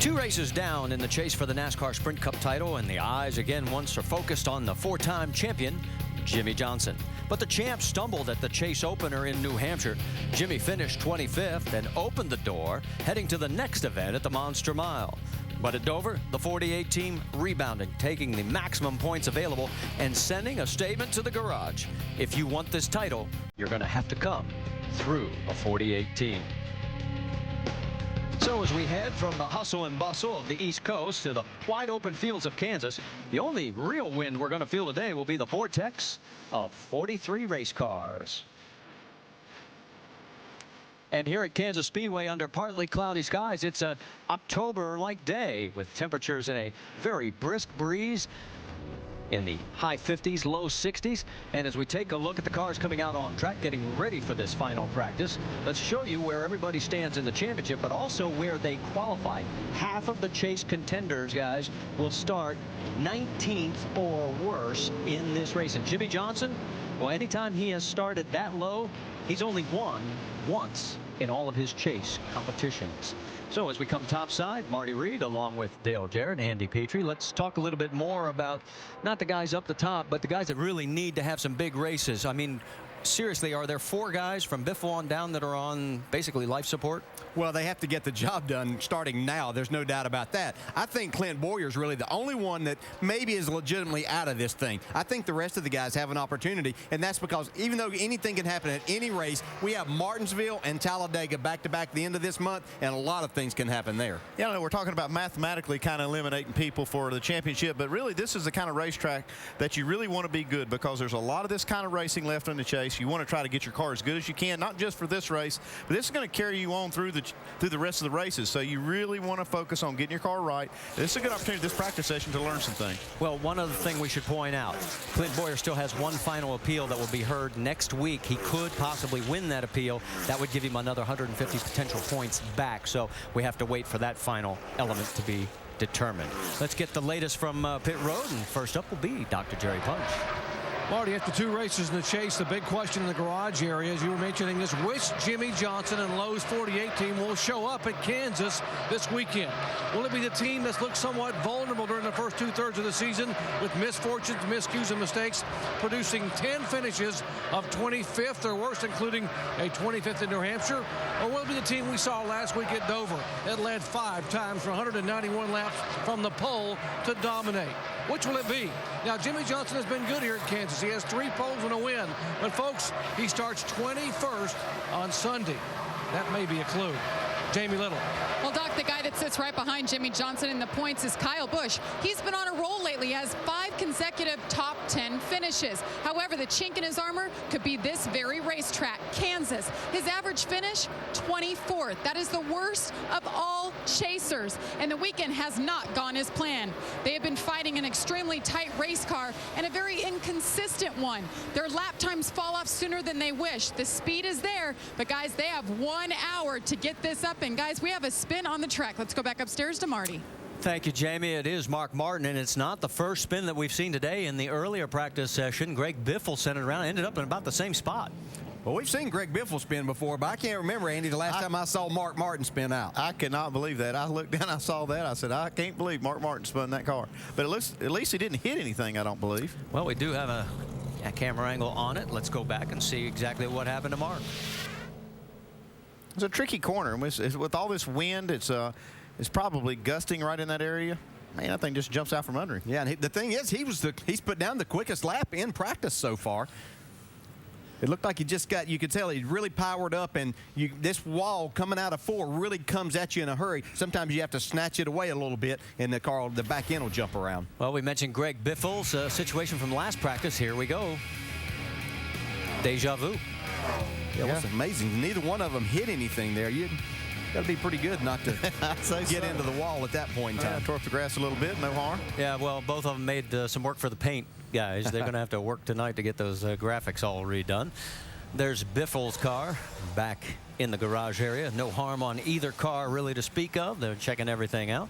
Two races down in the chase for the NASCAR Sprint Cup title, and the eyes again once are focused on the four-time champion, Jimmie Johnson. But the champ stumbled at the chase opener in New Hampshire. Jimmie finished 25th and opened the door, heading to the next event at the Monster Mile. But at Dover, the 48 team rebounding, taking the maximum points available and sending a statement to the garage. If you want this title, you're going to have to come through a 48 team. So as we head from the hustle and bustle of the East Coast to the wide open fields of Kansas, the only real wind we're going to feel today will be the vortex of 43 race cars. And here at Kansas Speedway, under partly cloudy skies, it's an October-like day with temperatures in a very brisk breeze in the high 50s, low 60s. And as we take a look at the cars coming out on track, getting ready for this final practice, let's show you where everybody stands in the championship, but also where they qualify. Half of the chase contenders, guys, will start 19th or worse in this race. And Jimmie Johnson, well, anytime he has started that low, he's only won once in all of his chase competitions. So as we come topside, Marty Reed along with Dale Jarrett, Andy Petrie, let's talk a little bit more about not the guys up the top, but the guys that really need to have some big races. I mean, seriously, are there four guys from Biffle on down that are on basically life support? Well, they have to get the job done starting now. There's no doubt about that. I think Clint Boyer's really the only one that maybe is legitimately out of this thing. I think the rest of the guys have an opportunity, and that's because even though anything can happen at any race, we have Martinsville and Talladega back-to-back at the end of this month, and a lot of things can happen there. Yeah, I know we're talking about mathematically kind of eliminating people for the championship, but really this is the kind of racetrack that you really want to be good, because there's a lot of this kind of racing left in the chase. You want to try to get your car as good as you can, not just for this race, but this is going to carry you on through the rest of the races. So you really want to focus on getting your car right. This is a good opportunity, this practice session, to learn some things. Well, one other thing we should point out, Clint Boyer still has one final appeal that will be heard next week. He could possibly win that appeal. That would give him another 150 potential points back. So we have to wait for that final element to be determined. Let's get the latest from pit road, and first up will be Dr. Jerry Punch. Marty, after two races in the chase, the big question in the garage area, as you were mentioning, is which Jimmie Johnson and Lowe's 48 team will show up at Kansas this weekend? Will it be the team that's looked somewhat vulnerable during the first two-thirds of the season with misfortunes, miscues, and mistakes, producing 10 finishes of 25th or worse, including a 25th in New Hampshire? Or will it be the team we saw last week at Dover that led 5 times for 191 laps from the pole to dominate? Which will it be? Now, Jimmie Johnson has been good here at Kansas. He has 3 poles and a win. But, folks, he starts 21st on Sunday. That may be a clue. Jamie Little. Well, Doc, the guy that sits right behind Jimmie Johnson in the points is Kyle Busch. He's been on a roll lately. He has 5 consecutive top 10 finishes. However, the chink in his armor could be this very racetrack, Kansas. His average finish, 24th. That is the worst of all chasers. And the weekend has not gone as planned. They have been fighting an extremely tight race car and a very inconsistent one. Their lap times fall off sooner than they wish. The speed is there, but guys, they have 1 hour to get this up. And guys, we have a spin on the track. Let's go back upstairs to Marty. Thank you, Jamie. It is Mark Martin, and it's not the first spin that we've seen today. In the earlier practice session, Greg Biffle sent it around and ended up in about the same spot. Well, we've seen Greg Biffle spin before, but I can't remember, Andy, the last time I saw Mark Martin spin out. I cannot believe that. I looked down, I saw that. I said, I can't believe Mark Martin spun that car. But at least he didn't hit anything, I don't believe. Well, we do have a camera angle on it. Let's go back and see exactly what happened to Mark. It's a tricky corner. With all this wind, it's probably gusting right in that area. Man, that thing just jumps out from under him. Yeah, and the thing is, he's put down the quickest lap in practice so far. It looked like you could tell he really powered up, and this wall coming out of 4 really comes at you in a hurry. Sometimes you have to snatch it away a little bit, and the back end will jump around. Well, we mentioned Greg Biffle's situation from last practice. Here we go. Deja vu. Yeah, what's amazing, neither one of them hit anything there. You got to be pretty good not to get into the wall at that point in time. Tore up the grass a little bit, no harm. Yeah, well, both of them made some work for the paint guys. They're going to have to work tonight to get those graphics all redone. There's Biffle's car back in the garage area. No harm on either car really to speak of. They're checking everything out.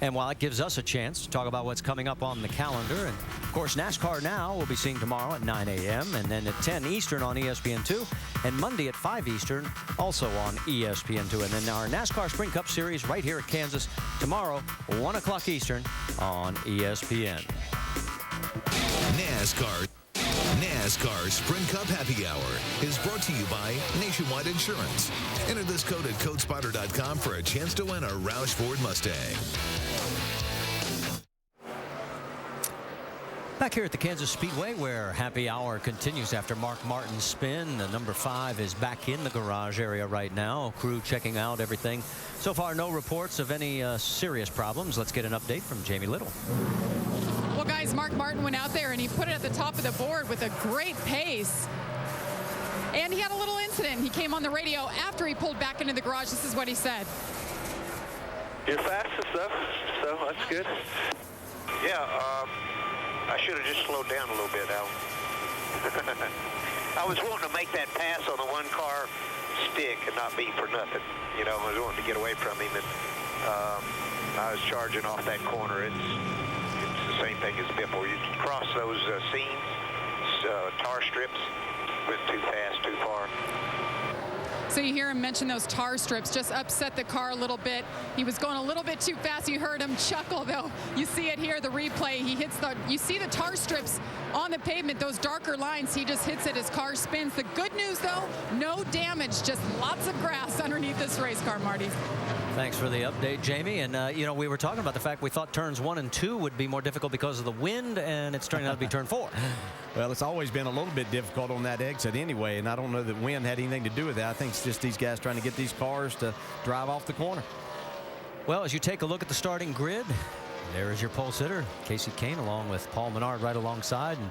And while it gives us a chance to talk about what's coming up on the calendar, and of course NASCAR Now we'll be seeing tomorrow at 9 a.m. and then at 10 Eastern on ESPN2, and Monday at 5 Eastern also on ESPN2. And then our NASCAR Sprint Cup Series right here at Kansas tomorrow, 1 o'clock Eastern on ESPN. NASCAR Sprint Cup Happy Hour is brought to you by Nationwide Insurance. Enter this code at CodeSpotter.com for a chance to win a Roush Ford Mustang. Back here at the Kansas Speedway, where happy hour continues after Mark Martin's spin. The number 5 is back in the garage area right now. Crew checking out everything. So far, no reports of any serious problems. Let's get an update from Jamie Little. Well, guys, Mark Martin went out there and he put it at the top of the board with a great pace. And he had a little incident. He came on the radio after he pulled back into the garage. This is what he said. You're fast and stuff, so that's good. Yeah, I should have just slowed down a little bit, Al. I was wanting to make that pass on the one-car stick and not be for nothing. You know, I was wanting to get away from him, and I was charging off that corner. It's the same thing as Biffle. You cross those seams, tar strips, went too fast, too far. So you hear him mention those tar strips, just upset the car a little bit. He was going a little bit too fast. You heard him chuckle, though. You see it here, the replay. He hits you see the tar strips on the pavement, those darker lines. He just hits it, his car spins. The good news, though, no damage, just lots of grass underneath this race car, Marty. Thanks for the update, Jamie. And, you know, we were talking about the fact we thought turns 1 and 2 would be more difficult because of the wind, and it's turning out to be turn 4. Well, it's always been a little bit difficult on that exit anyway, and I don't know that wind had anything to do with that. I think it's just these guys trying to get these cars to drive off the corner. Well, as you take a look at the starting grid, there is your pole sitter, Casey Kane, along with Paul Menard right alongside. And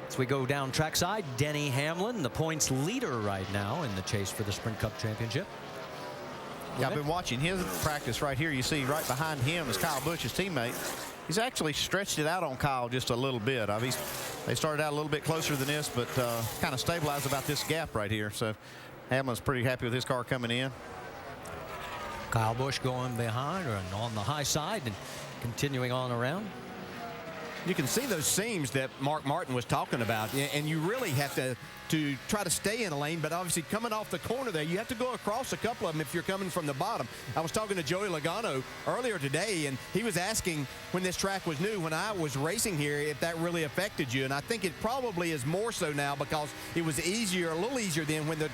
as we go down trackside, Denny Hamlin, the points leader right now in the chase for the Sprint Cup Championship. Yeah, I've been watching his practice right here. You see right behind him is Kyle Busch's teammate. He's actually stretched it out on Kyle just a little bit. They started out a little bit closer than this, but kind of stabilized about this gap right here. So Hamlin's pretty happy with his car coming in. Kyle Busch going behind or on the high side and continuing on around. You can see those seams that Mark Martin was talking about, and you really have to try to stay in a lane, but obviously coming off the corner there, you have to go across a couple of them if you're coming from the bottom. I was talking to Joey Logano earlier today, and he was asking when this track was new, when I was racing here, if that really affected you, and I think it probably is more so now because it was easier, a little easier than when the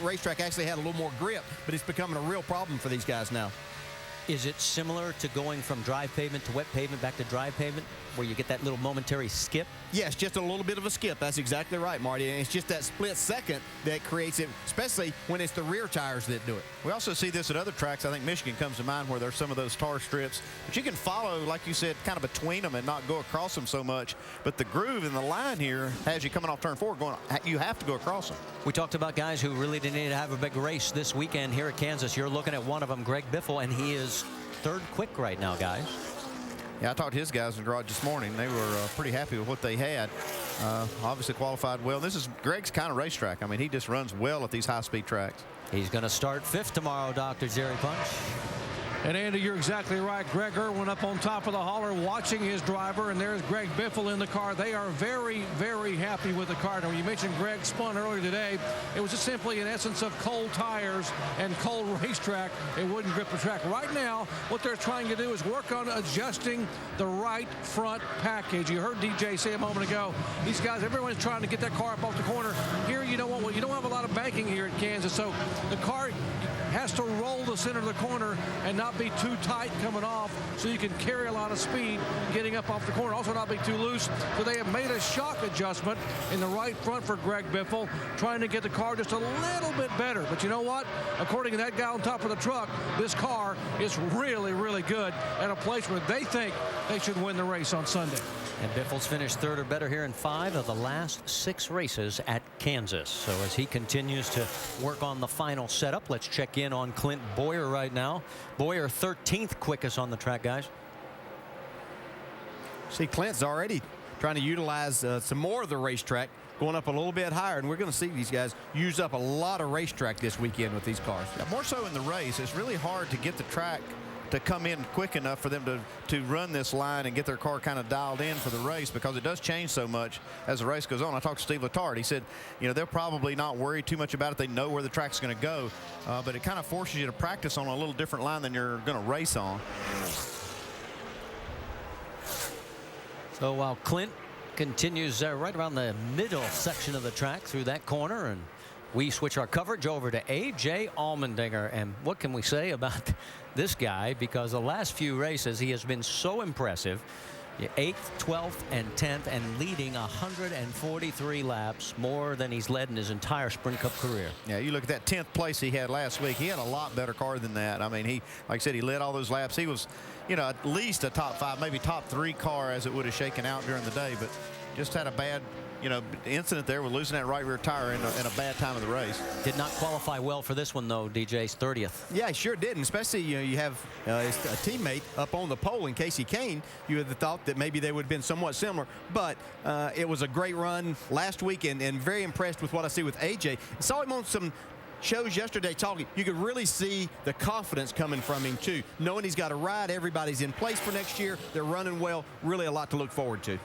racetrack actually had a little more grip, but it's becoming a real problem for these guys now. Is it similar to going from dry pavement to wet pavement back to dry pavement, where you get that little momentary skip? Yes, just a little bit of a skip. That's exactly right, Marty. And it's just that split second that creates it, especially when it's the rear tires that do it. We also see this at other tracks. I think Michigan comes to mind where there's some of those tar strips. But you can follow, like you said, kind of between them and not go across them so much. But the groove in the line here has you coming off turn 4 going, you have to go across them. We talked about guys who really didn't need to have a big race this weekend here at Kansas. You're looking at one of them, Greg Biffle, and he is third quick right now, guys. Yeah, I talked to his guys in the garage this morning. They were pretty happy with what they had. Obviously qualified well. This is Greg's kind of racetrack. I mean, he just runs well at these high-speed tracks. He's going to start 5th tomorrow, Dr. Jerry Punch. And Andy, you're exactly right. Greg Irwin up on top of the hauler watching his driver, and there's Greg Biffle in the car. They are very, very happy with the car. Now, you mentioned Greg spun earlier today. It was just simply an essence of cold tires and cold racetrack. It wouldn't grip the track. Right now, what they're trying to do is work on adjusting the right front package. You heard DJ say a moment ago, these guys, everyone's trying to get that car up off the corner. Here, you don't have a lot of banking here at Kansas, so the car has to roll the center of the corner and not be too tight coming off, so you can carry a lot of speed getting up off the corner, also not be too loose. So they have made a shock adjustment in the right front for Greg Biffle, trying to get the car just a little bit better. But you know what? According to that guy on top of the truck, this car is really, really good at a place where they think they should win the race on Sunday. And Biffle's finished 3rd or better here in 5 of the last 6 races at Kansas. So as he continues to work on the final setup, let's check in on Clint Boyer right now. Boyer 13th quickest on the track, guys. See, Clint's already trying to utilize some more of the racetrack, going up a little bit higher, and we're going to see these guys use up a lot of racetrack this weekend with these cars. Yeah, more so in the race. It's really hard to get the track to come in quick enough for them to run this line and get their car kind of dialed in for the race, because it does change so much as the race goes on. I talked to Steve Letarte. He said, you know, they'll probably not worry too much about it. They know where the track's going to go, but it kind of forces you to practice on a little different line than you're going to race on. So while Clint continues right around the middle section of the track through that corner, and we switch our coverage over to A.J. Allmendinger. And what can we say about this guy? Because the last few races, he has been so impressive. 8th, 12th, and 10th, and leading 143 laps, more than he's led in his entire Sprint Cup career. Yeah, you look at that 10th place he had last week. He had a lot better car than that. I mean, he, like I said, he led all those laps. He was, you know, at least a top 5, maybe top 3 car as it would have shaken out during the day, but just had a bad, you know, incident there with losing that right rear tire in a bad time of the race. Did not qualify well for this one, though, DJ's 30th. Yeah, he sure didn't, especially, you know, you have a teammate up on the pole in Casey Kane. You would have thought that maybe they would have been somewhat similar, but it was a great run last week, and very impressed with what I see with AJ. I saw him on some shows yesterday talking. You could really see the confidence coming from him, too, knowing he's got a ride, everybody's in place for next year, they're running well, really a lot to look forward to.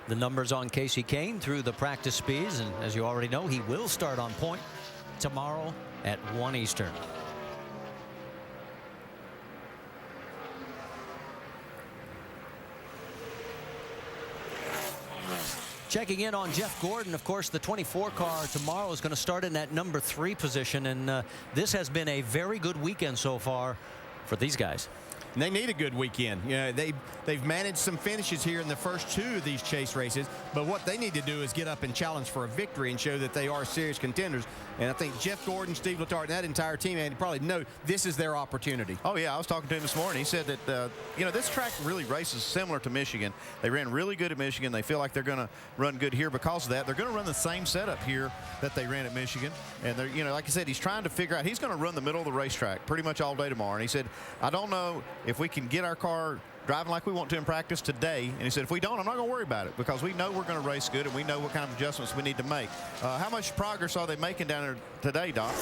The numbers on Casey Kane through the practice speeds, and as you already know, he will start on point tomorrow at 1 Eastern. Checking in on Jeff Gordon, of course, the 24 car tomorrow is going to start in that number 3 position, and this has been a very good weekend so far for these guys. And they need a good weekend. You know, they've managed some finishes here in the first 2 of these chase races, but what they need to do is get up and challenge for a victory and show that they are serious contenders. And I think Jeff Gordon, Steve Letarte, and that entire team, and you probably know this is their opportunity. Oh, yeah, I was talking to him this morning. He said that, you know, this track really races similar to Michigan. They ran really good at Michigan. They feel like they're going to run good here because of that. They're going to run the same setup here that they ran at Michigan. And, they're, you know, like I said, he's trying to figure out, he's going to run the middle of the racetrack pretty much all day tomorrow. And he said, I don't know if we can get our car driving like we want to in practice today. And he said, if we don't, I'm not going to worry about it, because we know we're going to race good and we know what kind of adjustments we need to make. How much progress are they making down there today, Doc?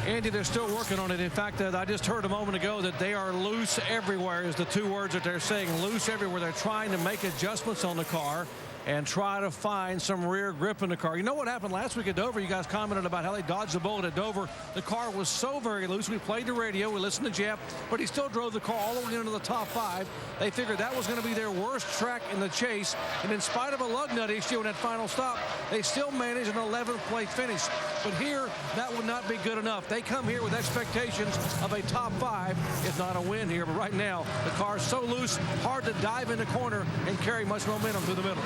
Andy, they're still working on it. In fact, I just heard a moment ago that they are loose everywhere is the 2 words that they're saying, loose everywhere. They're trying to make adjustments on the car and try to find some rear grip in the car. You know what happened last week at Dover? You guys commented about how they dodged the bullet at Dover. The car was so very loose. We played the radio. We listened to Jeff, but he still drove the car all the way into the top 5. They figured that was going to be their worst track in the chase, and in spite of a lug nut issue in that final stop, they still managed an 11th place finish. But here, that would not be good enough. They come here with expectations of a top 5, if not a win here. But right now, the car's so loose, hard to dive in the corner and carry much momentum through the middle.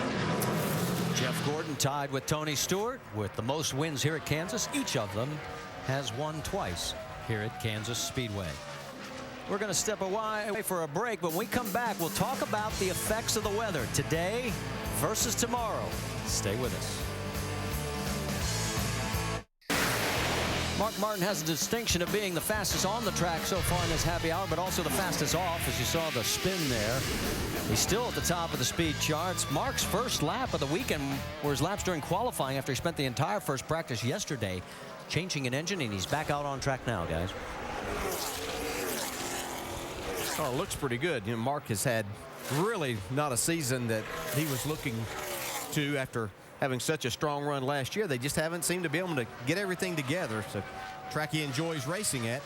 Jeff Gordon tied with Tony Stewart with the most wins here at Kansas. Each of them has won twice here at Kansas Speedway. We're going to step away for a break, but when we come back, we'll talk about the effects of the weather today versus tomorrow. Stay with us. Mark Martin has the distinction of being the fastest on the track so far in this happy hour, but also the fastest off, as you saw the spin there. He's still at the top of the speed charts. Mark's first lap of the weekend were his laps during qualifying after he spent the entire first practice yesterday changing an engine, and he's back out on track now, guys. Oh, it looks pretty good. You know, Mark has had really not a season that he was looking to after having such a strong run last year. They just haven't seemed to be able to get everything together. So, track he enjoys racing at.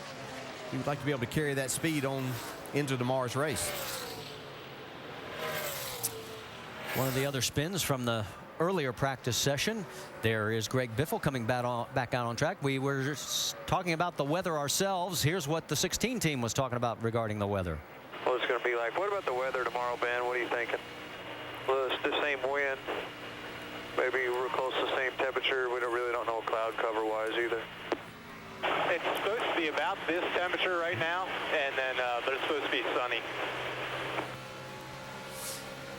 He would like to be able to carry that speed on into tomorrow's race. One of the other spins from the earlier practice session. There is Greg Biffle coming back out on track. We were just talking about the weather ourselves. Here's what the 16 team was talking about regarding the weather. Well, it's going to be like, what about the weather tomorrow, Ben? What are you thinking? Well, it's the same wind. Maybe we're close to the same temperature. We really don't know cloud cover-wise either. It's supposed to be about this temperature right now, and then but it's supposed to be sunny.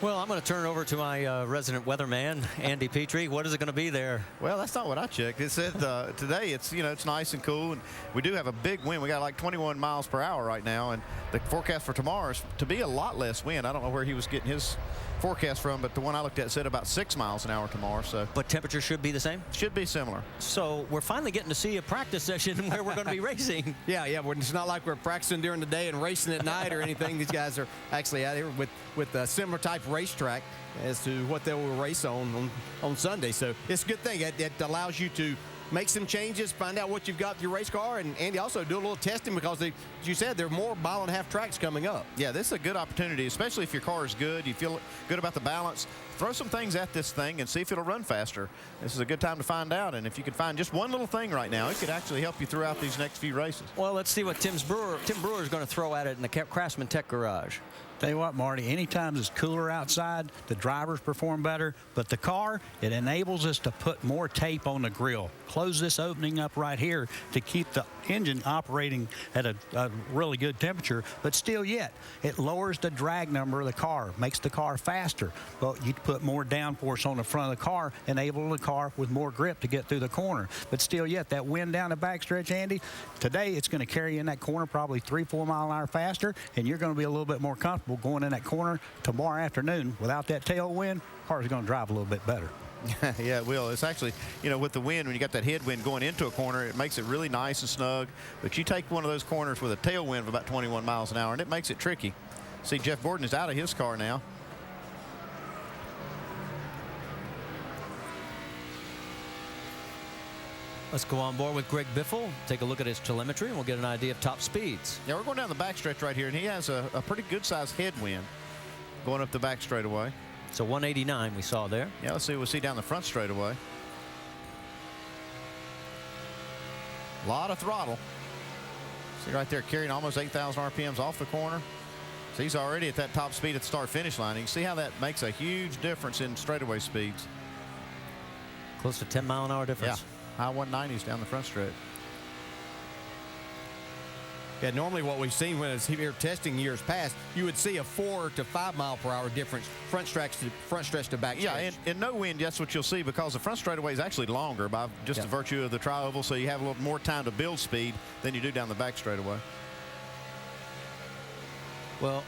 Well, I'm going to turn it over to my resident weatherman, Andy Petrie. What is it going to be there? Well, that's not what I checked. It said today it's it's nice and cool, and we do have a big wind. We got like 21 miles per hour right now, and the forecast for tomorrow is to be a lot less wind. I don't know where he was getting his forecast from, but the one I looked at said about 6 miles an hour tomorrow. So, but temperature should be the same? Should be similar. So we're finally getting to see a practice session where we're going to be racing. Yeah. It's not like we're practicing during the day and racing at night or anything. These guys are actually out here with a similar type racetrack as to what they will race on Sunday. So it's a good thing. It allows you to make some changes, find out what you've got with your race car, and Andy also do a little testing because, as you said, there are more mile-and-a-half tracks coming up. Yeah, this is a good opportunity, especially if your car is good, you feel good about the balance. Throw some things at this thing and see if it'll run faster. This is a good time to find out, and if you can find just one little thing right now, it could actually help you throughout these next few races. Well, let's see what Tim Brewer is going to throw at it in the Craftsman Tech Garage. Tell you what, Marty, anytime it's cooler outside, the drivers perform better, but the car, it enables us to put more tape on the grill. Close this opening up right here to keep the engine operating at a really good temperature, but still yet, it lowers the drag number of the car, makes the car faster, but you put more downforce on the front of the car, enable the car with more grip to get through the corner. But still yet, that wind down the backstretch, Andy, today it's going to carry you in that corner probably 3-4 mile an hour faster, and you're going to be a little bit more comfortable going in that corner. Tomorrow afternoon without that tailwind, car's going to drive a little bit better. Yeah, it will. It's actually, with the wind, when you got that headwind going into a corner, it makes it really nice and snug. But you take one of those corners with a tailwind of about 21 miles an hour, and it makes it tricky. See, Jeff Gordon is out of his car now. Let's go on board with Greg Biffle, take a look at his telemetry, and we'll get an idea of top speeds. Yeah, we're going down the backstretch right here, and he has a pretty good-sized headwind going up the back straightaway. So 189 we saw there. Yeah, let's see what we see down the front straightaway. A lot of throttle. See right there, carrying almost 8,000 RPMs off the corner. So he's already at that top speed at the start-finish line. You can see how that makes a huge difference in straightaway speeds. Close to 10 mile an hour difference. Yeah. High 190s down the front stretch. Yeah, normally what we've seen when it's here testing years past, you would see a 4 to 5 mile per hour difference front stretch to back stretch. Yeah, in no wind, that's what you'll see because the front straightaway is actually longer by just the virtue of the tri-oval, so you have a little more time to build speed than you do down the back straightaway. Well,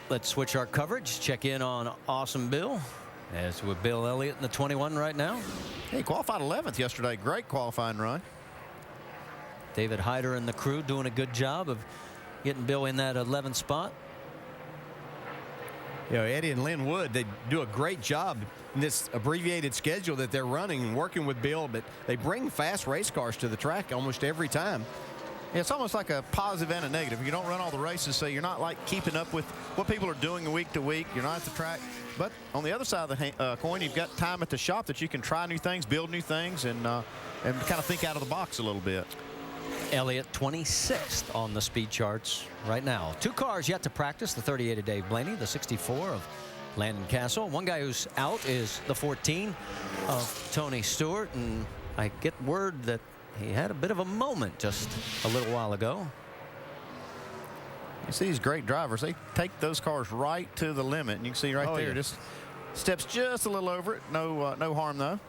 let's switch our coverage, check in on Awesome Bill. As with Bill Elliott in the 21 right now. He qualified 11th yesterday. Great qualifying run. David Hyder and the crew doing a good job of getting Bill in that 11th spot. Eddie and Lynn Wood, they do a great job in this abbreviated schedule that they're running and working with Bill, but they bring fast race cars to the track almost every time. It's almost like a positive and a negative. You don't run all the races, so you're not like keeping up with what people are doing week to week. You're not at the track. But on the other side of the coin, you've got time at the shop that you can try new things, build new things, and kind of think out of the box a little bit. Elliott 26th on the speed charts right now. 2 cars yet to practice, the 38 of Dave Blaney, the 64 of Landon Castle. One guy who's out is the 14 of Tony Stewart, and I get word that he had a bit of a moment just a little while ago. You see these great drivers, they take those cars right to the limit, and you can see right there, just steps just a little over it. No harm though.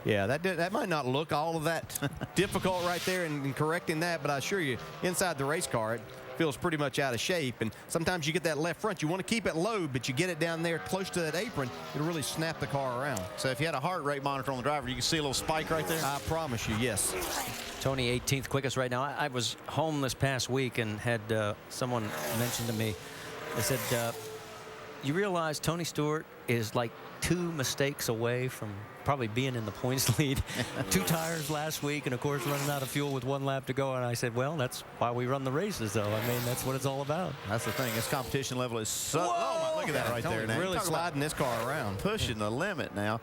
Yeah, that might not look all of that difficult right there in correcting that, but I assure you, inside the race car, it feels pretty much out of shape. And sometimes you get that left front. You want to keep it low, but you get it down there close to that apron, it'll really snap the car around. So if you had a heart rate monitor on the driver, you can see a little spike right there. I promise you, yes. Tony 18th quickest right now. I was home this past week and had someone mention to me, they said, you realize Tony Stewart is like 2 mistakes away from probably being in the points lead. 2 tires last week, and of course running out of fuel with 1 lap to go. And I said, well, that's why we run the races, though. I mean, that's what it's all about. That's the thing. This competition level is so. Oh, look at that right there. Now. Really sliding this car around, pushing the limit now.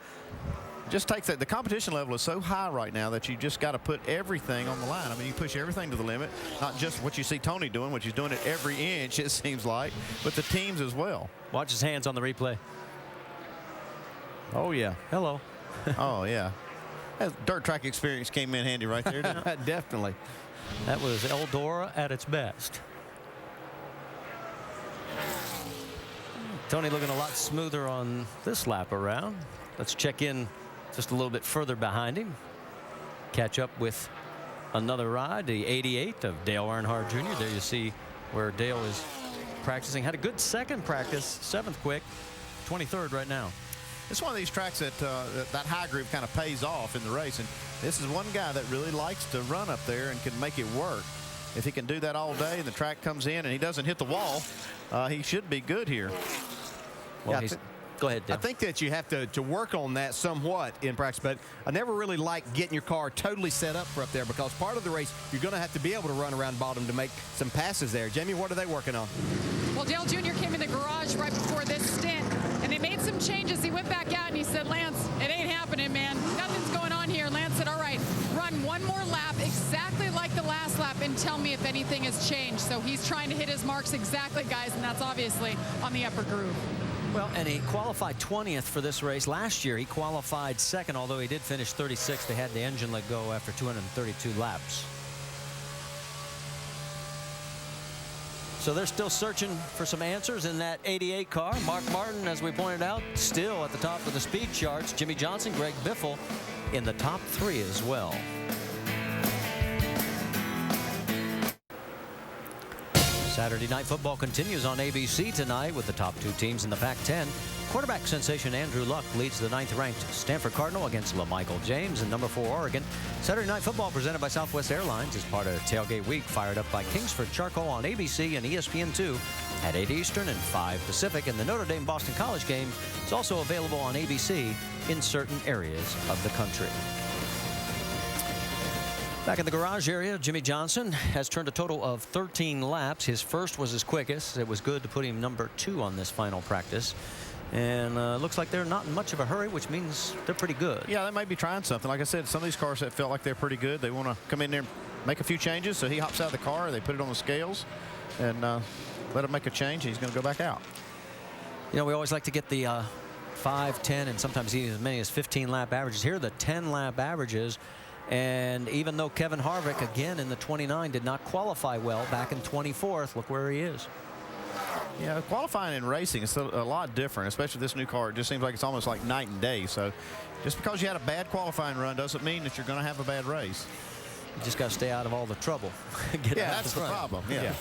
Just takes that. The competition level is so high right now that you just got to put everything on the line. I mean, you push everything to the limit, not just what you see Tony doing, which he's doing it every inch, it seems like, but the teams as well. Watch his hands on the replay. Oh, yeah. Hello. Oh, yeah. That dirt track experience came in handy right there, didn't it? Definitely. That was Eldora at its best. Tony looking a lot smoother on this lap around. Let's check in just a little bit further behind him. Catch up with another ride, the 88 of Dale Earnhardt Jr. There you see where Dale is practicing. Had a good second practice, 7th quick, 23rd right now. It's one of these tracks that that high groove kind of pays off in the race, and this is one guy that really likes to run up there and can make it work. If he can do that all day and the track comes in and he doesn't hit the wall, he should be good here. Well, go ahead, Dale. I think that you have to work on that somewhat in practice, but I never really like getting your car totally set up for up there, because part of the race you're going to have to be able to run around bottom to make some passes there. Jamie, what are they working on? Well, Dale Jr. came in the garage right before this stint, and they made some changes. He went back out and he said, Lance, it ain't happening, man. Nothing's going on here. Lance said, all right, run one more lap exactly like the last lap and tell me if anything has changed. So he's trying to hit his marks exactly, guys, and that's obviously on the upper groove. Well, and he qualified 20th for this race. Last year, he qualified 2nd, although he did finish 36th. They had the engine let go after 232 laps. So they're still searching for some answers in that 88 car. Mark Martin, as we pointed out, still at the top of the speed charts. Jimmy Johnson, Greg Biffle in the top 3 as well. Saturday Night Football continues on ABC tonight with the top 2 teams in the Pac-10. Quarterback sensation Andrew Luck leads the 9th-ranked Stanford Cardinal against LaMichael James and number 4 Oregon. Saturday Night Football presented by Southwest Airlines is part of Tailgate Week, fired up by Kingsford Charcoal on ABC and ESPN2 at 8 Eastern and 5 Pacific. And the Notre Dame Boston College game is also available on ABC in certain areas of the country. Back in the garage area, Jimmy Johnson has turned a total of 13 laps. His first was his quickest. It was good to put him number 2 on this final practice. And looks like they're not in much of a hurry, which means they're pretty good. Yeah, they might be trying something. Like I said, some of these cars that felt like they're pretty good, they want to come in there and make a few changes. So he hops out of the car, they put it on the scales, and let him make a change. He's going to go back out. You know, we always like to get the 5, 10, and sometimes even as many as 15 lap averages. Here are the 10 lap averages. And even though Kevin Harvick, again in the 29, did not qualify well back in 24th, look where he is. Yeah, qualifying and racing is a lot different, especially this new car. It just seems like it's almost like night and day. So just because you had a bad qualifying run doesn't mean that you're going to have a bad race. You just got to stay out of all the trouble. Yeah, that's the problem. Yeah.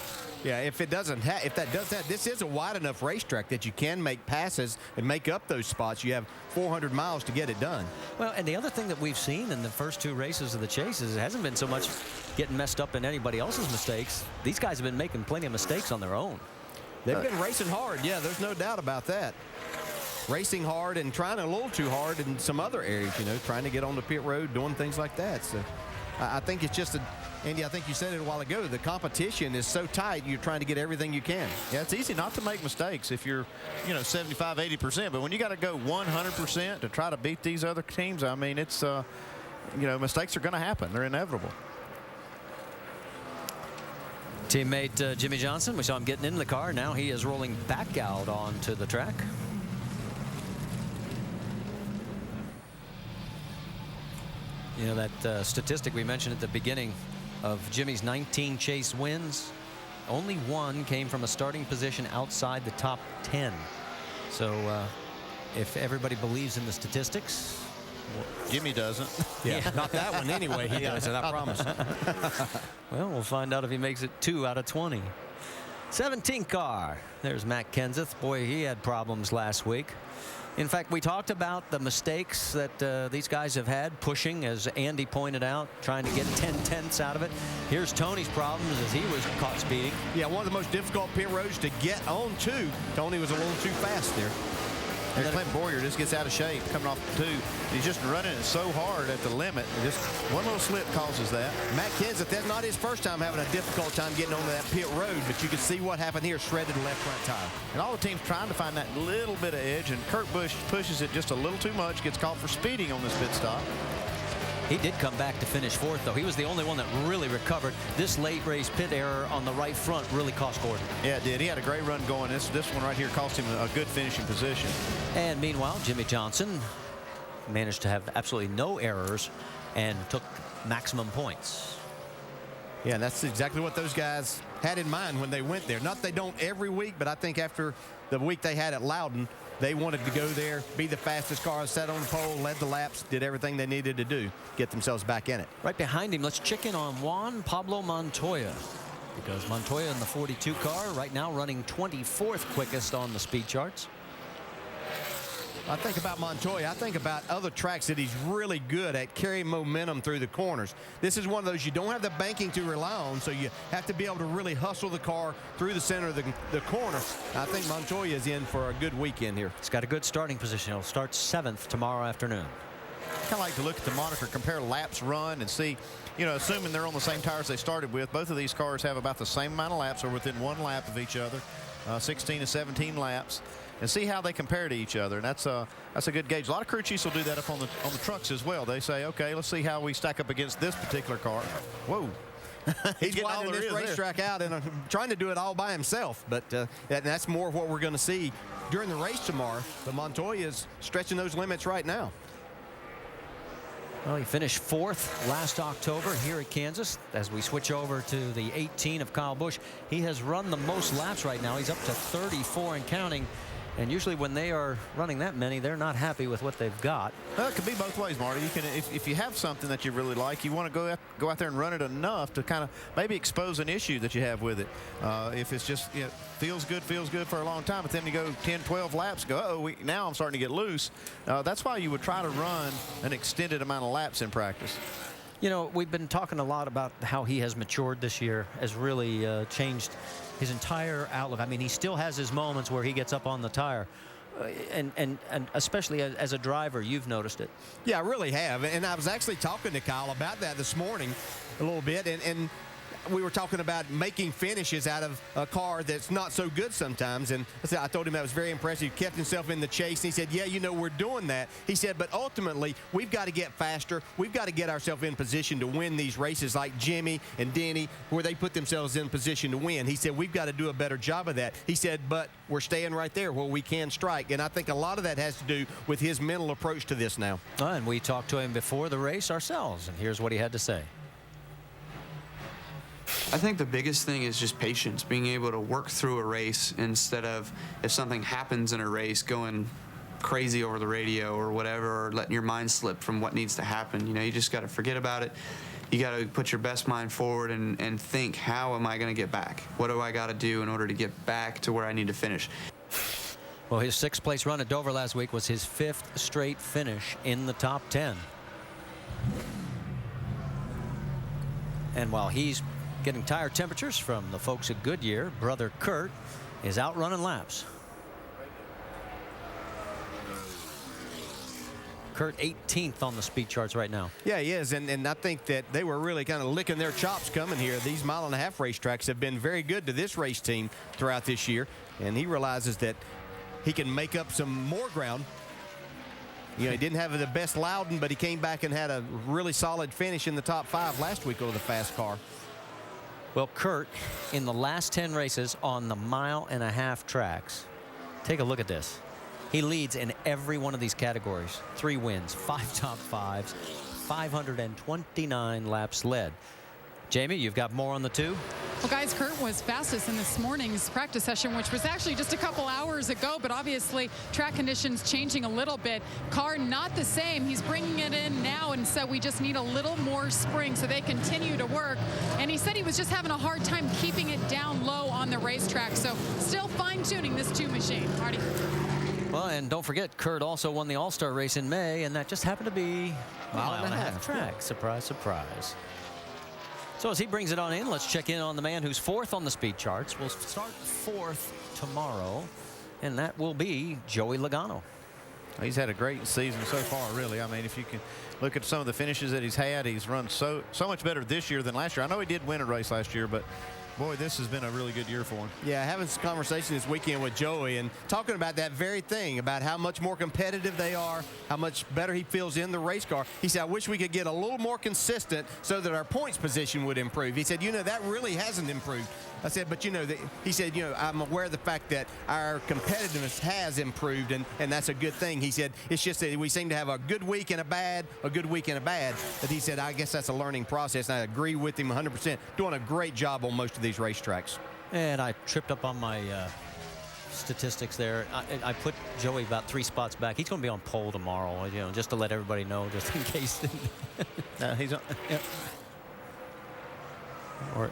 Yeah, if that does that, this is a wide enough racetrack that you can make passes and make up those spots. You have 400 miles to get it done. Well, and the other thing that we've seen in the first 2 races of the chase is it hasn't been so much getting messed up in anybody else's mistakes. These guys have been making plenty of mistakes on their own. They've been racing hard. Yeah, there's no doubt about that. Racing hard and trying a little too hard in some other areas, you know, trying to get on the pit road, doing things like that. So I think it's just Andy, I think you said it a while ago, the competition is so tight, you're trying to get everything you can. Yeah, it's easy not to make mistakes if you're, 75, 80%. But when you got to go 100% to try to beat these other teams, I mean, it's, mistakes are going to happen. They're inevitable. Teammate Jimmy Johnson, we saw him getting into the car. Now he is rolling back out onto the track. You know, that statistic we mentioned at the beginning of Jimmy's 19 chase wins, only 1 came from a starting position outside the top 10. So if everybody believes in the statistics, Jimmy doesn't. Yeah, not that one anyway. He doesn't, I promise. Well, we'll find out if he makes it 2 out of 20. 17 car. There's Matt Kenseth. Boy, he had problems last week. In fact, we talked about the mistakes that these guys have had, pushing, as Andy pointed out, trying to get 10/10ths out of it. Here's Tony's problems as he was caught speeding. Yeah, one of the most difficult pit roads to get on to. Tony was a little too fast there. And Clint Boyer just gets out of shape coming off the 2. He's just running it so hard at the limit. Just one little slip causes that. Matt Kenseth, that's not his first time having a difficult time getting onto that pit road, but you can see what happened here, shredded left front tire. And all the teams trying to find that little bit of edge, and Kurt Busch pushes it just a little too much, gets caught for speeding on this pit stop. He did come back to finish 4th, though. He was the only one that really recovered. This late race pit error on the right front really cost Gordon. Yeah, it did. He had a great run going. This one right here cost him a good finishing position. And meanwhile, Jimmy Johnson managed to have absolutely no errors and took maximum points. Yeah, that's exactly what those guys had in mind when they went there. Not they don't every week, but I think after the week they had at Loudon, they wanted to go there, be the fastest car, sat on the pole, led the laps, did everything they needed to do, get themselves back in it. Right behind him, let's check in on Juan Pablo Montoya, because Montoya in the 42 car right now running 24th quickest on the speed charts. I think about Montoya. I think about other tracks that he's really good at carrying momentum through the corners. This is one of those you don't have the banking to rely on, so you have to be able to really hustle the car through the center of the corner. I think Montoya is in for a good weekend here. He's got a good starting position. He'll start 7th tomorrow afternoon. Kind of like to look at the monitor, compare laps run, and see, you know, assuming they're on the same tires they started with, both of these cars have about the same amount of laps or within 1 lap of each other, 16 to 17 laps. And see how they compare to each other. And that's a good gauge. A lot of crew chiefs will do that up on the trucks as well. They say, okay, let's see how we stack up against this particular car. Whoa. He's winding this racetrack out and trying to do it all by himself. But that's more of what we're going to see during the race tomorrow. But Montoya is stretching those limits right now. Well, he finished 4th last October here at Kansas. As we switch over to the 18 of Kyle Busch, he has run the most laps right now. He's up to 34 and counting. And usually when they are running that many, they're not happy with what they've got. Well, it could be both ways, Marty. You can, if you have something that you really like, you want to go out there and run it enough to kind of maybe expose an issue that you have with it. If it's just, you know, feels good for a long time, but then you go 10, 12 laps, go, uh-oh, now I'm starting to get loose. That's why you would try to run an extended amount of laps in practice. You know, we've been talking a lot about how he has matured this year, has really changed his entire outlook. I mean, he still has his moments where he gets up on the tire. And especially as a driver, you've noticed it. Yeah, I really have. And I was actually talking to Kyle about that this morning a little bit. And we were talking about making finishes out of a car that's not so good sometimes. And I told him that was very impressive. He kept himself in the chase. And he said, yeah, you know, we're doing that. He said, but ultimately, we've got to get faster. We've got to get ourselves in position to win these races like Jimmy and Denny, where they put themselves in position to win. He said, we've got to do a better job of that. He said, but we're staying right there where we can strike. And I think a lot of that has to do with his mental approach to this now. And we talked to him before the race ourselves. And here's what he had to say. I think the biggest thing is just patience, being able to work through a race instead of, if something happens in a race, going crazy over the radio or whatever, or letting your mind slip from what needs to happen. You know, you just got to forget about it. You got to put your best mind forward and think, how am I going to get back? What do I got to do in order to get back to where I need to finish? Well, his 6th place run at Dover last week was his 5th straight finish in the top 10. And while he's getting tire temperatures from the folks at Goodyear, brother Kurt is out running laps. Kurt 18th on the speed charts right now. Yeah, he is, and I think that they were really kind of licking their chops coming here. These mile-and-a-half racetracks have been very good to this race team throughout this year, and he realizes that he can make up some more ground. You know, he didn't have the best Loudon, but he came back and had a really solid finish in the top 5 last week over the fast car. Well, Kurt, in the last 10 races on the mile-and-a-half tracks, take a look at this. He leads in every one of these categories. 3 wins, 5 top 5s, 529 laps led. Jamie, you've got more on the 2? Well, guys, Kurt was fastest in this morning's practice session, which was actually just a couple hours ago, but obviously track conditions changing a little bit. Car not the same. He's bringing it in now, and so we just need a little more spring so they continue to work. And he said he was just having a hard time keeping it down low on the racetrack, so still fine-tuning this 2 machine. Marty. Well, and don't forget, Kurt also won the All-Star race in May, and that just happened to be a mile-and-a-half track. Surprise, surprise. So as he brings it on in, let's check in on the man who's 4th on the speed charts. We'll start 4th tomorrow, and that will be Joey Logano. He's had a great season so far, really. I mean, if you can look at some of the finishes that he's had, he's run so much better this year than last year. I know he did win a race last year, but Boy, this has been a really good year for him. Yeah, having this conversation this weekend with Joey and talking about that very thing, about how much more competitive they are, how much better he feels in the race car. He said, I wish we could get a little more consistent so that our points position would improve. He said, that really hasn't improved. I said, but he said, I'm aware of the fact that our competitiveness has improved, and that's a good thing. He said, it's just that we seem to have a good week and a bad, a good week and a bad. But he said, I guess that's a learning process, and I agree with him 100%. Doing a great job on most of these racetracks. And I tripped up on my statistics there. I put Joey about 3 spots back. He's going to be on pole tomorrow, just to let everybody know, just in case. He's on. Yep. Or.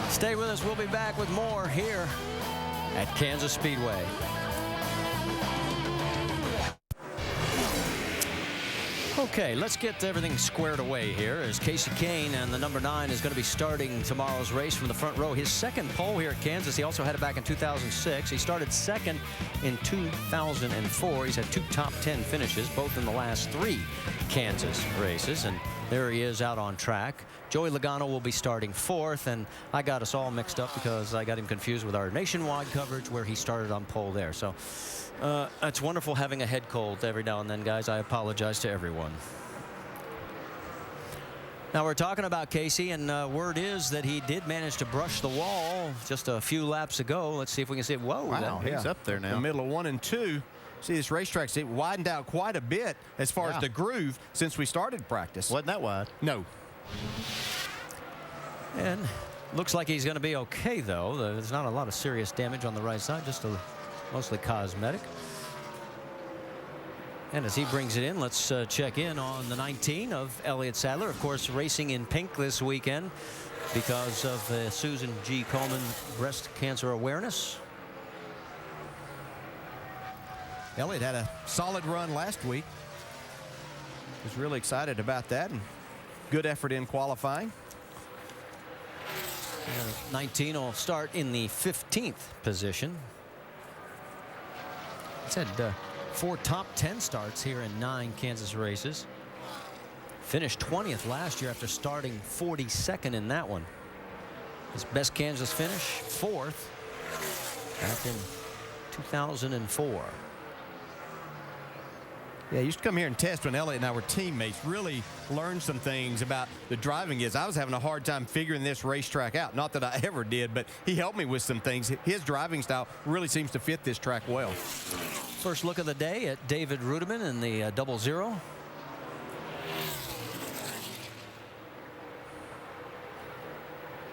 Stay with us. We'll be back with more here at Kansas Speedway. Okay, let's get everything squared away here as Kasey Kahne and the number 9 is going to be starting tomorrow's race from the front row. His second pole here at Kansas. He also had it back in 2006. He started second in 2004. He's had 2 top 10 finishes, both in the last 3 Kansas races. And there he is out on track. Joey Logano will be starting 4th, and I got us all mixed up because I got him confused with our nationwide coverage where he started on pole there. So it's wonderful having a head cold every now and then, guys. I apologize to everyone. Now we're talking about Kasey, and word is that he did manage to brush the wall just a few laps ago. Let's see if we can see it. Whoa, wow, he's up there now. In the middle of 1 and 2. See, this racetrack, it widened out quite a bit as far as the groove since we started practice. Wasn't that wide? No. And looks like he's going to be okay, though. There's not a lot of serious damage on the right side, just mostly cosmetic. And as he brings it in, let's check in on the 19 of Elliott Sadler. Of course, racing in pink this weekend because of Susan G. Komen breast cancer awareness. Elliott had a solid run last week. Was really excited about that, and good effort in qualifying. 19 will start in the 15th position. He's had 4 top 10 starts here in 9 Kansas races. Finished 20th last year after starting 42nd in that one. His best Kansas finish, 4th, back in 2004. Yeah, I used to come here and test when Elliott and I were teammates. Really learned some things about the driving. I was having a hard time figuring this racetrack out. Not that I ever did, but he helped me with some things. His driving style really seems to fit this track well. First look of the day at David Rudiman in the 00.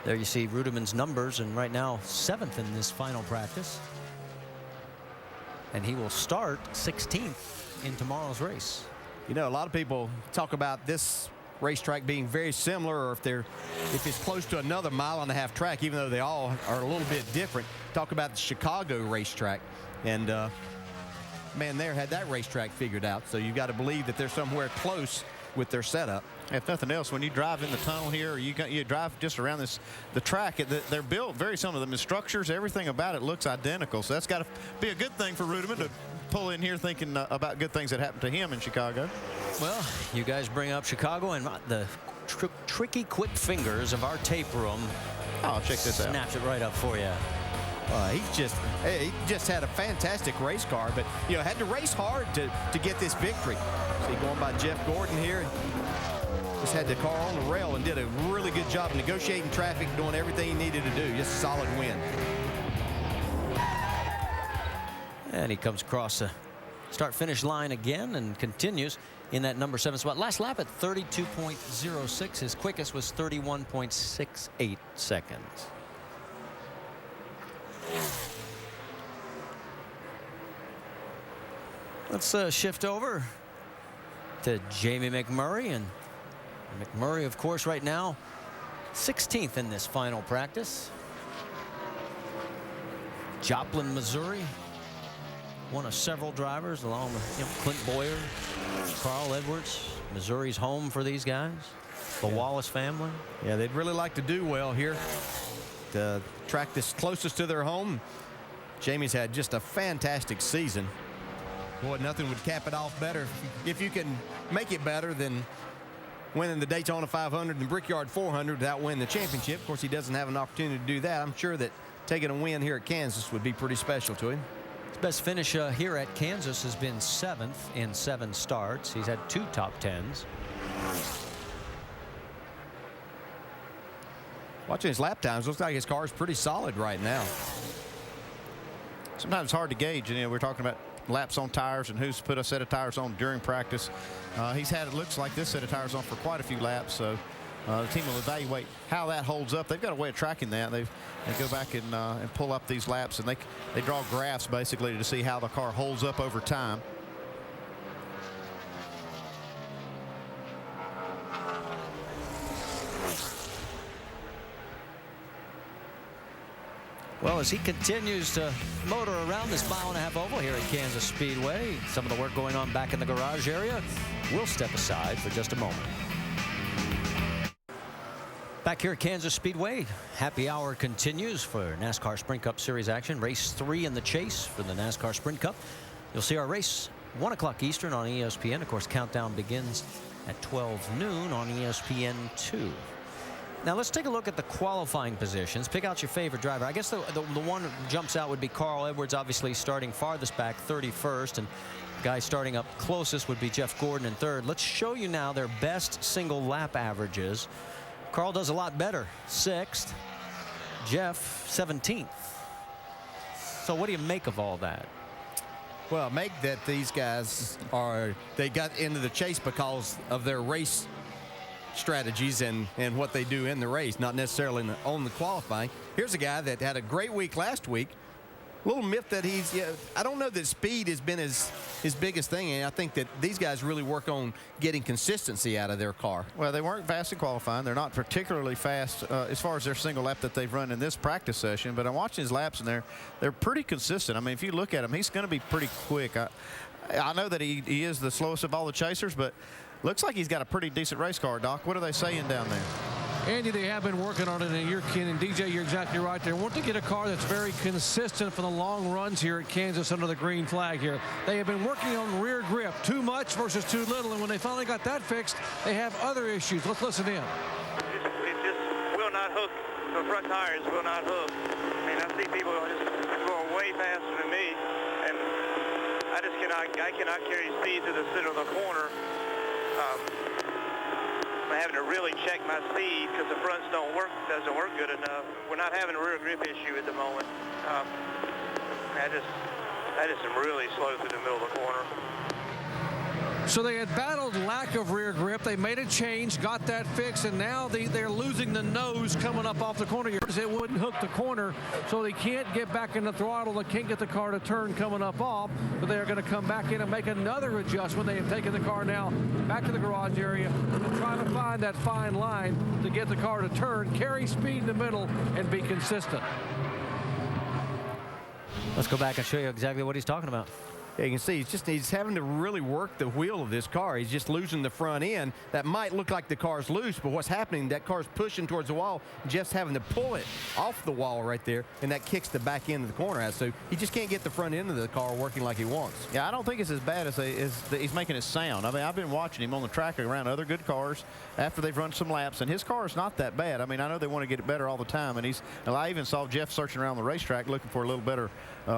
There you see Rudiman's numbers, and right now 7th in this final practice. And he will start 16th in tomorrow's race. A lot of people talk about this racetrack being very similar, or if it's close to another 1.5-mile track, even though they all are a little bit different. Talk about the Chicago racetrack, and man, there had that racetrack figured out. So you've got to believe that they're somewhere close with their setup. If nothing else, when you drive in the tunnel here, or you drive just around the track, they're built very similar. The structures, everything about it looks identical. So that's got to be a good thing for Rudiman to pull in here thinking about good things that happened to him in Chicago. Well, you guys bring up Chicago, and the tricky quick fingers of our tape room. Oh, check this out. Snapped it right up for you. He just had a fantastic race car, but had to race hard to get this victory. See, going by Jeff Gordon here, just had the car on the rail and did a really good job negotiating traffic, doing everything he needed to do. Just a solid win. And he comes across the start-finish line again and continues in that number 7 spot. Last lap at 32.06. His quickest was 31.68 seconds. Let's shift over to Jamie McMurray. And McMurray, of course, right now 16th in this final practice. Joplin, Missouri. One of several drivers along with Clint Boyer, Carl Edwards. Missouri's home for these guys. The Wallace family. Yeah, they'd really like to do well here. The track that's closest to their home. Jamie's had just a fantastic season. Boy, nothing would cap it off better. If you can make it better than winning the Daytona 500 and the Brickyard 400 without winning the championship. Of course, he doesn't have an opportunity to do that. I'm sure that taking a win here at Kansas would be pretty special to him. His best finish here at Kansas has been 7th in 7 starts. He's had 2 top 10s. Watching his lap times, looks like his car is pretty solid right now. Sometimes it's hard to gauge. You know, we're talking about laps on tires and who's put a set of tires on during practice. He's had, it looks like, this set of tires on for quite a few laps, so the team will evaluate how that holds up. They've got a way of tracking that. They go back and pull up these laps, and they draw graphs basically to see how the car holds up over time. Well, as he continues to motor around this mile-and-a-half oval here at Kansas Speedway, some of the work going on back in the garage area, we'll step aside for just a moment. Back here at Kansas Speedway, happy hour continues for NASCAR Sprint Cup Series action. Race 3 in the chase for the NASCAR Sprint Cup. You'll see our race 1 o'clock Eastern on ESPN. Of course, countdown begins at 12 noon on ESPN2. Now let's take a look at the qualifying positions. Pick out your favorite driver. I guess the one that jumps out would be Carl Edwards, obviously starting farthest back, 31st, and guy starting up closest would be Jeff Gordon in 3rd. Let's show you now their best single lap averages. Carl does a lot better, 6th. Jeff, 17th. So what do you make of all that? Well, make that these guys they got into the chase because of their race strategies and what they do in the race, not necessarily on the qualifying. Here's a guy that had a great week last week. A little myth that I don't know that speed has been his biggest thing, and I think that these guys really work on getting consistency out of their car. Well, they weren't fast in qualifying. They're not particularly fast as far as their single lap that they've run in this practice session, but I'm watching his laps, and they're pretty consistent. I mean, if you look at him, he's going to be pretty quick. I know that he is the slowest of all the chasers, but looks like he's got a pretty decent race car, Doc. What are they saying down there? Andy, they have been working on it in a year, Ken, and DJ, you're exactly right. They want to get a car that's very consistent for the long runs here at Kansas under the green flag here. They have been working on rear grip, too much versus too little, and when they finally got that fixed, they have other issues. Let's listen in. It just will not hook. The front tires will not hook. I mean, I see people just going way faster than me, and I cannot carry speed to the center of the corner. I'm having to really check my speed because the fronts doesn't work good enough. We're not having a rear grip issue at the moment. I just am really slow through the middle of the corner. So they had battled lack of rear grip. They made a change, got that fixed, and now they're losing the nose coming up off the corner here. It wouldn't hook the corner, so they can't get back in the throttle. They can't get the car to turn coming up off, but they're going to come back in and make another adjustment. They have taken the car now back to the garage area and trying to find that fine line to get the car to turn, carry speed in the middle, and be consistent. Let's go back and show you exactly what he's talking about. Yeah, you can see he's having to really work the wheel of this car. He's just losing the front end. That might look like the car's loose, but what's happening, that car's pushing towards the wall. Jeff's having to pull it off the wall right there, and that kicks the back end of the corner out. So he just can't get the front end of the car working like he wants. Yeah, I don't think it's as bad as he's making it sound. I mean, I've been watching him on the track around other good cars after they've run some laps, and his car is not that bad. I mean, I know they want to get it better all the time, and I even saw Jeff searching around the racetrack looking for a little better,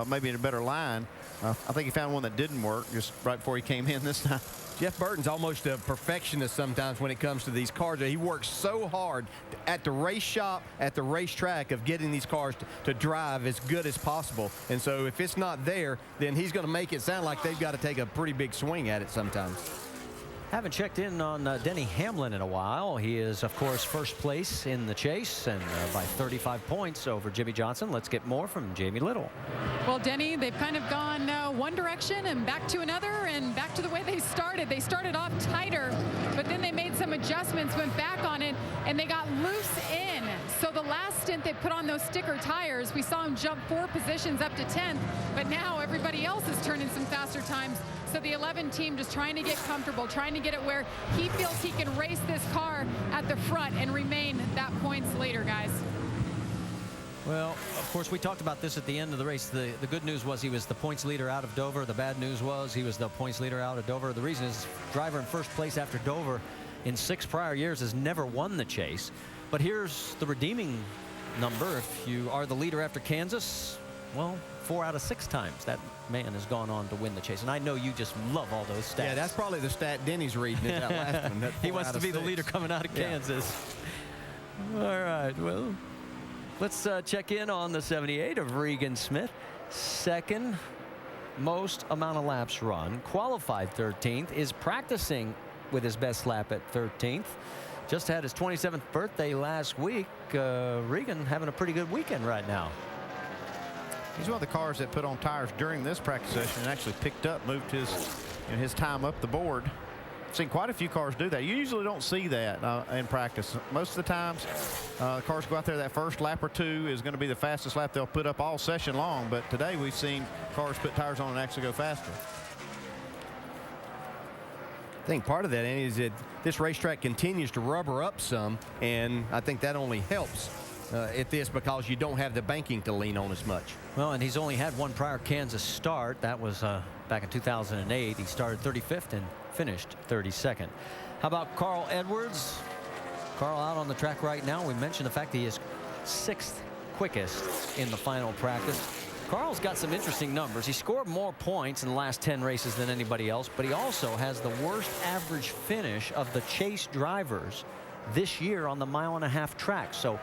maybe a better line. I think he found one that didn't work just right before he came in this time. Jeff Burton's almost a perfectionist sometimes when it comes to these cars. He works so hard at the race shop, at the racetrack, of getting these cars to drive as good as possible. And so if it's not there, then he's going to make it sound like they've got to take a pretty big swing at it sometimes. Haven't checked in on Denny Hamlin in a while. He is, of course, first place in the chase and by 35 points over Jimmy Johnson. Let's get more from Jamie Little. Well, Denny, they've kind of gone one direction and back to another and back to the way they started. They started off tighter, but then they made some adjustments, went back on it, and they got loose in. So the last stint they put on those sticker tires, we saw him jump 4 positions up to 10th, but now everybody else is turning some faster times. So the 11 team just trying to get comfortable, trying to get it where he feels he can race this car at the front and remain that points later, guys. Well, of course, we talked about this at the end of the race. The good news was he was the points leader out of Dover. The bad news was he was the points leader out of Dover. The reason is driver in first place after Dover in 6 prior years has never won the chase. But here's the redeeming number. If you are the leader after Kansas, well, 4 out of 6 times that man has gone on to win the chase. And I know you just love all those stats. Yeah, that's probably the stat Denny's reading in that last one. That He wants to be the leader coming out of Kansas. All right, well, let's check in on the 78 of Regan Smith. Second most amount of laps run. Qualified 13th. Is practicing with his best lap at 13th. Just had his 27th birthday last week. Regan having a pretty good weekend right now. He's one of the cars that put on tires during this practice session and actually picked up, moved his time up the board. I've seen quite a few cars do that. You usually don't see that in practice. Most of the times, cars go out there, that first lap or two is going to be the fastest lap they'll put up all session long. But today we've seen cars put tires on and actually go faster. I think part of that, Andy, is that this racetrack continues to rubber up some, and I think that only helps at this because you don't have the banking to lean on as much. Well, and he's only had one prior Kansas start. That was back in 2008. He started 35th and finished 32nd. How about Carl Edwards? Carl out on the track right now. We mentioned the fact that he is 6th quickest in the final practice. Carl's got some interesting numbers. He scored more points in the last 10 races than anybody else, but he also has the worst average finish of the chase drivers this year on the 1.5 mile track. So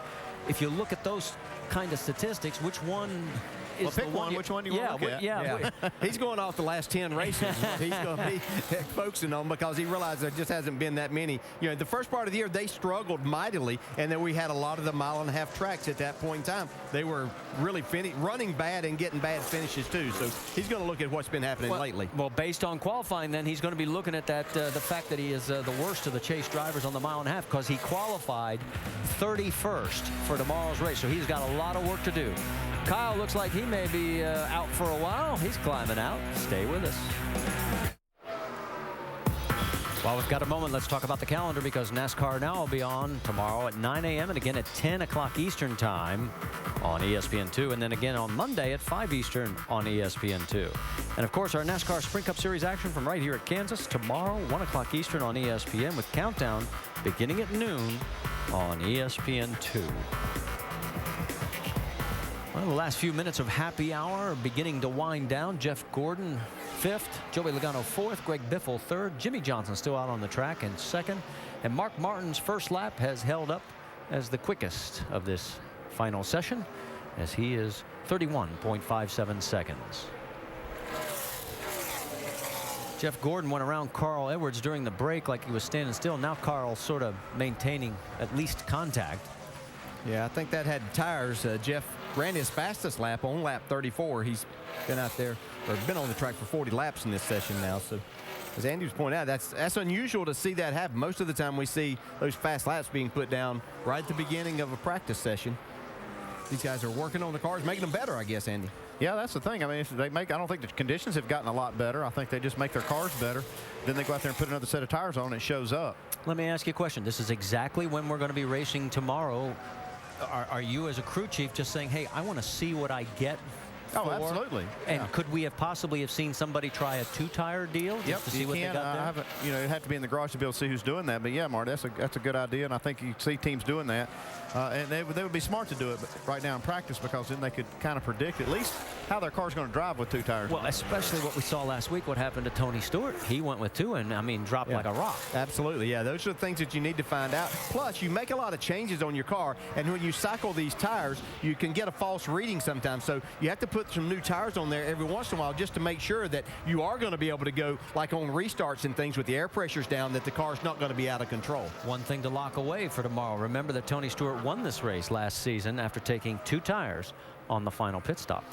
if you look at those kind of statistics, which one is pick the one? Which one do you want to look at? Yeah. He's going off the last 10 races. He's going to be focusing on because he realized there just hasn't been that many. You know, the first part of the year, they struggled mightily, and then we had a lot of the 1.5 mile tracks at that point in time. They were really running bad and getting bad finishes, too. So he's going to look at what's been happening lately. Well, based on qualifying, then he's going to be looking at that the fact that he is the worst of the chase drivers on the 1.5 mile because he qualified 31st for tomorrow's race. So he's got a lot of work to do. Kyle looks like he may be out for a while. He's climbing out. Stay with us. While we've got a moment, let's talk about the calendar because NASCAR Now will be on tomorrow at 9 a.m. and again at 10 o'clock Eastern time on ESPN2, and then again on Monday at 5 Eastern on ESPN2. And of course, our NASCAR Sprint Cup Series action from right here at Kansas tomorrow, 1 o'clock Eastern on ESPN with countdown beginning at noon on ESPN2. Well, the last few minutes of happy hour are beginning to wind down. Jeff Gordon 5th, Joey Logano 4th, Greg Biffle 3rd, Jimmy Johnson still out on the track in 2nd, and Mark Martin's first lap has held up as the quickest of this final session as he is 31.57 seconds. Jeff Gordon went around Carl Edwards during the break like he was standing still. Now Carl sort of maintaining at least contact. Yeah, I think that had tires. Jeff ran his fastest lap on lap 34. He's been out there or been on the track for 40 laps in this session now. So as Andy was pointing out, that's unusual to see that happen. Most of the time we see those fast laps being put down right at the beginning of a practice session. These guys are working on the cars, making them better, I guess, Andy. Yeah, that's the thing. I mean, I don't think the conditions have gotten a lot better. I think they just make their cars better. Then they go out there and put another set of tires on and it shows up. Let me ask you a question. This is exactly when we're going to be racing tomorrow. Are you as a crew chief just saying, hey, I want to see what I get? Oh, absolutely. And yeah. could we have possibly seen somebody try a 2-tire deal just to see what they got there? It'd have to be in the garage to be able to see who's doing that. But yeah, Marty, that's a good idea, and I think you see teams doing that. And they would be smart to do it right now in practice because then they could kind of predict at least how their car's going to drive with 2 tires. Well, especially what we saw last week, what happened to Tony Stewart. He went with 2 and, I mean, dropped like a rock. Absolutely, yeah. Those are the things that you need to find out. Plus, you make a lot of changes on your car, and when you cycle these tires, you can get a false reading sometimes. So you have to put some new tires on there every once in a while just to make sure that you are going to be able to go, like on restarts and things with the air pressures down, that the car's not going to be out of control. One thing to lock away for tomorrow. Remember that Tony Stewart won this race last season after taking 2 tires on the final pit stop.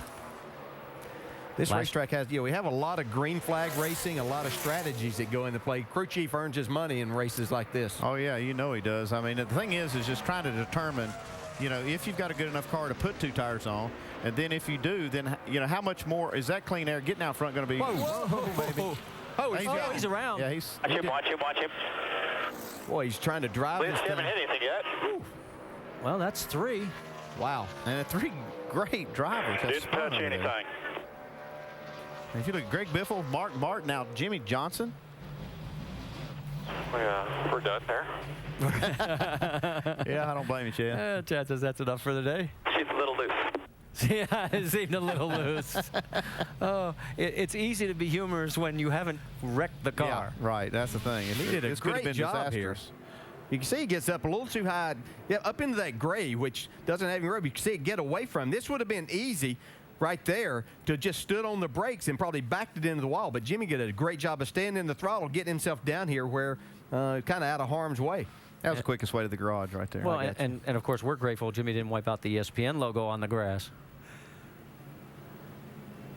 This racetrack has, we have a lot of green flag racing, a lot of strategies that go into play. Crew chief earns his money in races like this. Oh, yeah, he does. I mean, the thing is just trying to determine, if you've got a good enough car to put 2 tires on, and then if you do, then, how much more is that clean air getting out front going to be? Whoa, baby. He's around. Yeah, Watch him. Boy, he's trying to drive this thing. Haven't hit anything yet. Well, that's 3. Wow. And 3 great drivers. Didn't touch anything. And if you look at Greg Biffle, Mark Martin, now Jimmy Johnson. We're done there. Yeah, I don't blame you, Chad. Chad says that's enough for the day. She's a little loose. Yeah, it seemed a little loose. Oh, it's easy to be humorous when you haven't wrecked the car. Yeah, right. That's the thing. He did a great job here. You can see he gets up a little too high, up into that gray, which doesn't have any road. You can see it get away from him. This would have been easy right there to just stood on the brakes and probably backed it into the wall. But Jimmy did a great job of staying in the throttle, getting himself down here where kind of out of harm's way. That was the quickest way to the garage right there. Well, and of course, we're grateful Jimmy didn't wipe out the ESPN logo on the grass.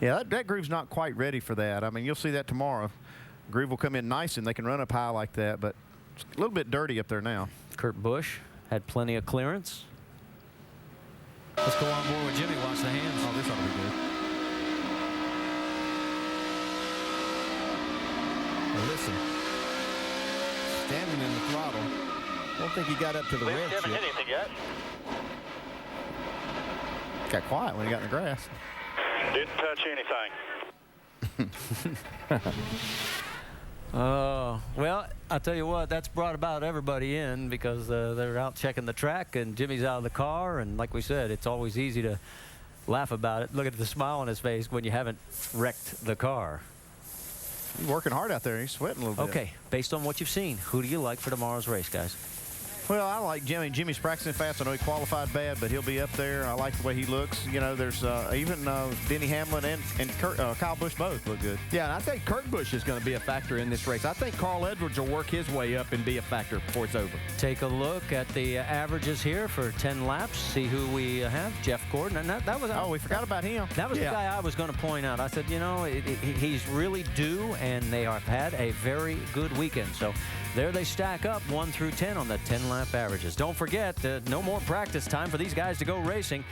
Yeah, that groove's not quite ready for that. I mean, you'll see that tomorrow. Groove will come in nice and they can run up high like that, but it's a little bit dirty up there now. Kurt Busch had plenty of clearance. Let's go on board with Jimmy. Watch the hands. Oh, this ought to be good. Well, listen, standing in the throttle. I don't think he got up to the red Haven't yet. hit anything yet. Got quiet when he got in the grass. Didn't touch anything. Oh, well, I'll tell you what, that's brought about everybody in because they're out checking the track and Jimmy's out of the car. And like we said, it's always easy to laugh about it. Look at the smile on his face when you haven't wrecked the car. He's working hard out there. He's sweating a little bit. Okay, based on what you've seen, who do you like for tomorrow's race, guys? Well, I like Jimmy. Jimmy's practicing fast. I know he qualified bad, but he'll be up there. I like the way he looks. You know, there's even Denny Hamlin and Kyle Busch both look good. Yeah, and I think Kurt Busch is going to be a factor in this race. I think Carl Edwards will work his way up and be a factor before it's over. Take a look at the averages here for 10 laps. See who we have. Jeff Gordon. And that was we forgot about him. That was the guy I was going to point out. I said, you know, he's really due, and they have had a very good weekend. So there they stack up 1 through 10 on the 10-lap averages. Don't forget, no more practice time for these guys to go racing.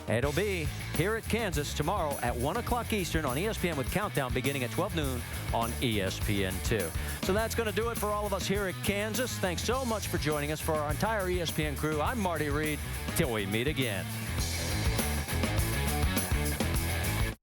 It'll be here at Kansas tomorrow at 1 o'clock Eastern on ESPN with Countdown beginning at 12 noon on ESPN2. So that's going to do it for all of us here at Kansas. Thanks so much for joining us. For our entire ESPN crew, I'm Marty Reed. Till we meet again.